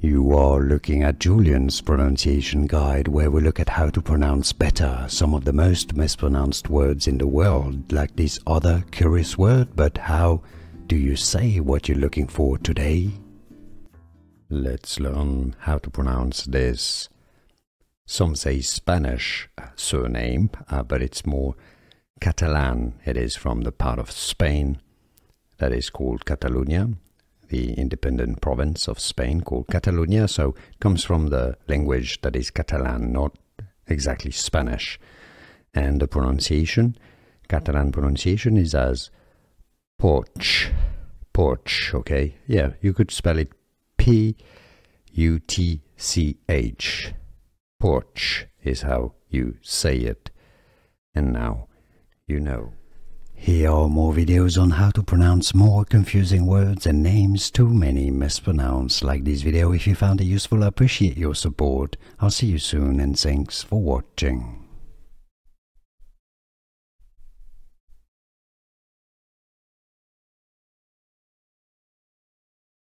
You are looking at Julian's pronunciation guide, where we look at how to pronounce better some of the most mispronounced words in the world, like this other curious word. But how do you say what you're looking for today? Let's learn how to pronounce this. Some say Spanish surname, but it's more Catalan. It is from the part of Spain that is called Catalonia, the independent province of Spain called Catalonia. So it comes from the language that is Catalan, not exactly Spanish. And the pronunciation, Catalan pronunciation, is as porch, okay? Yeah, you could spell it P-U-T-C-H. Porch is how you say it. And now you know. Here are more videos on how to pronounce more confusing words and names too many mispronounced. Like this video if you found it useful. I appreciate your support. I'll see you soon and thanks for watching.